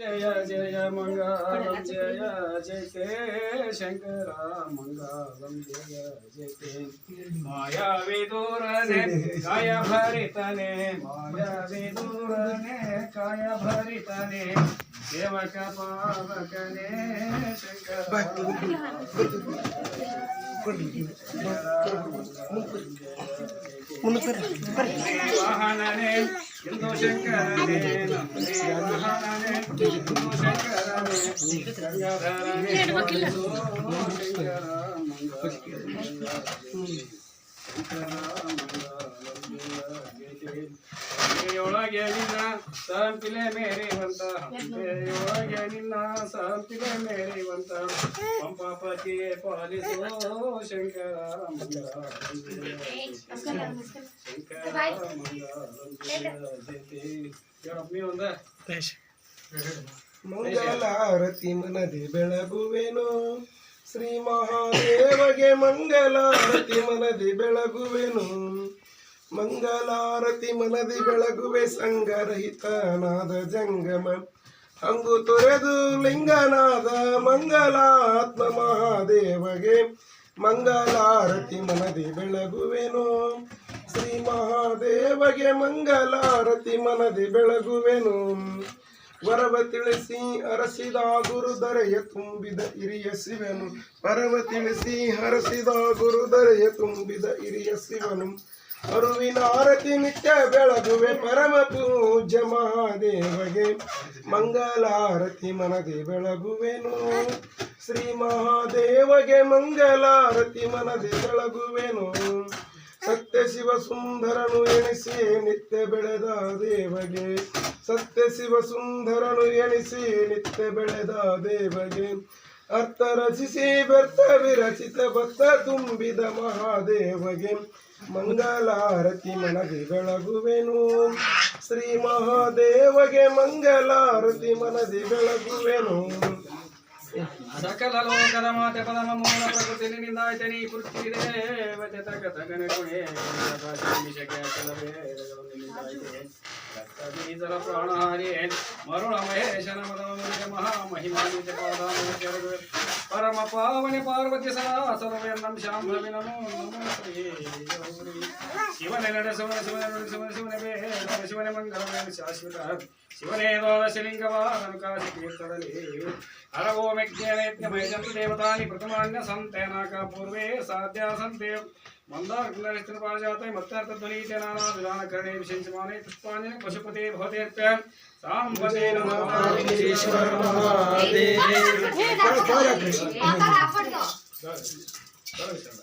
जय जय मंगलम जय जय के शंकर मंगलम जय जय के माया विदुरने काय भरितने माया विदुरने काय भरितने सेवक पावकने शंकर वाहनने इंदु शंकरने नंदे वाहनने इंदु शंकरने गंगाधरने शंकर ಒಳಗೆ ನಿನ್ನ ಸಂಪಿಲೆ ಮೇರೆವಂತ ಒಳಗೆ ನಿನ್ನ ಸಂಪಿಲೆ ಮೇರೆವಂತ ಪಂಪಾಪತಿಗೆ ಪಾಲಿಸೋ ಶಂಕರ ಮಂಗಳ ಶಂಕರ ಮಂಗಲಾರತಿ ಮನದಿ ಬೆಳಗುವೆನು ಶ್ರೀ ಮಹಾದೇವಗೆ ಮಂಗಲಾರತಿ ಮನದಿ ಬೆಳಗುವೆನು ಮಂಗಲಾರತಿ ಮನದಿ ಬೆಳಗುವೆ ಸಂಗರಹಿತನಾದ ಜಂಗಮ ಹಂಗು ತೊರೆದು ಲಿಂಗನಾದ ಮಂಗಲಾತ್ಮ ಮಹಾದೇವಗೆ ಮಂಗಲಾರತಿ ಮನದಿ ಬೆಳಗುವೆನು ಶ್ರೀ ಮಹಾದೇವಗೆ ಮಂಗಲಾರತಿ ಮನದಿ ಬೆಳಗುವೆನು ವರವ ತಿಳಿಸಿ ಅರಸಿದ ಗುರುದರೆಯ ತುಂಬಿದ ಹಿರಿಯ ಶಿವನು ವರವ ತಿಳಿಸಿ ಹರಸಿದ ಗುರುದರೆಯ ತುಂಬಿದ ಹಿರಿಯ ಶಿವನು ಅರುವಿನ ಆರತಿ ನಿತ್ಯ ಬೆಳಗುವೆ ಪರಮ ಪೂಜ್ಯ ಮಹಾದೇವಗೆ ಮಂಗಲಾರತಿ ಮನದಿ ಬೆಳಗುವೆನು ಶ್ರೀ ಮಹಾದೇವಗೆ ಮಂಗಲಾರತಿ ಮನದಿ ಬೆಳಗುವೆನು ಸತ್ಯ ಶಿವ ಸುಂದರನು ಎಣಿಸಿ ನಿತ್ಯ ಬೆಳೆದ ದೇವಗೆ ಸತ್ಯ ಶಿವ ಸುಂದರನು ಎಣಿಸಿ ನಿತ್ಯ ಬೆಳೆದ ದೇವಗೆ ಅರ್ಥ ರಚಿಸಿ ವ್ಯರ್ಥ ವಿರಚಿತ ಭಕ್ತ ತುಂಬಿದ ಮಹಾದೇವಗೆ ಮಂಗಲಾರತಿ ಮನದಿ ಬೆಳಗುವೆನು ಶ್ರೀ ಮಹಾದೇವಗೆ ಮಂಗಲಾರತಿ ಮನದಿ ಬೆಳಗುವೆನು ಸಕಲ ಲೋಕದ ಮಾತೆ ಪದಮ ಮೂಲ ಪ್ರಕೃತಿ ನಿಂದಾಯ್ತೆ ನೀ ಪೃಥ್ವಿ ದೇವತೆ ತಗತ ಗಣಗುಣೆ ರಕ್ತಬೀಜಲ ಪ್ರಾಣಹಾರಿ ಮರುಳ ಮಹೇಶನ ಮದಮುನಿಗೆ ಮಹಾಮಹಿಮಾನಿತ ಪಾದಾಮ ಪರಮ ಪಾವನೆ ಪಾರ್ವತಿ ಸದಾ ಸರ್ವೇನ್ನಂ ಶಾಂಭವಿ ನಮೋ ನಮೋ ಶ್ರೀ ಶಿವನೇ ನಡೆಸುವ ಶಿವನೇ ಶಿವನೇ ಮಂಗಲ ಶಾಶ್ವತ ಶಿವನೇ ದ್ವಾದಶಲಿಂಗವಾದನು ಕಾಶಿ ತೀರ್ಥದಲ್ಲಿ ಹರವೋ ಮೆಜ್ಞಾನೇತ್ಯಮಯಜಂತು ದೇವತಾನಿ ಪ್ರಥಮಾನ್ಯ ಸಂತೇನಾಕ ಪೂರ್ವೇ ಸಾಧ್ಯ ಸಂತೆ ಮಂದಾರಕುಲರಿಸ್ತಪಾಜಾತೆ ಮತ್ತಾರ್ಥಧ್ವನೀತೆ ನಾನಾ ವಿಧಾನಕರಣೆ ವಿಶೇಷಮಾನೆ ಪುಷ್ಪಾಂಜಲಿ ಪಶುಪತೆ ಭವತೇರ್ಪ್ಯ ಸಾಂಪತೆ ನಮಃ ಈಶ್ವರ ಮಹಾದೇವ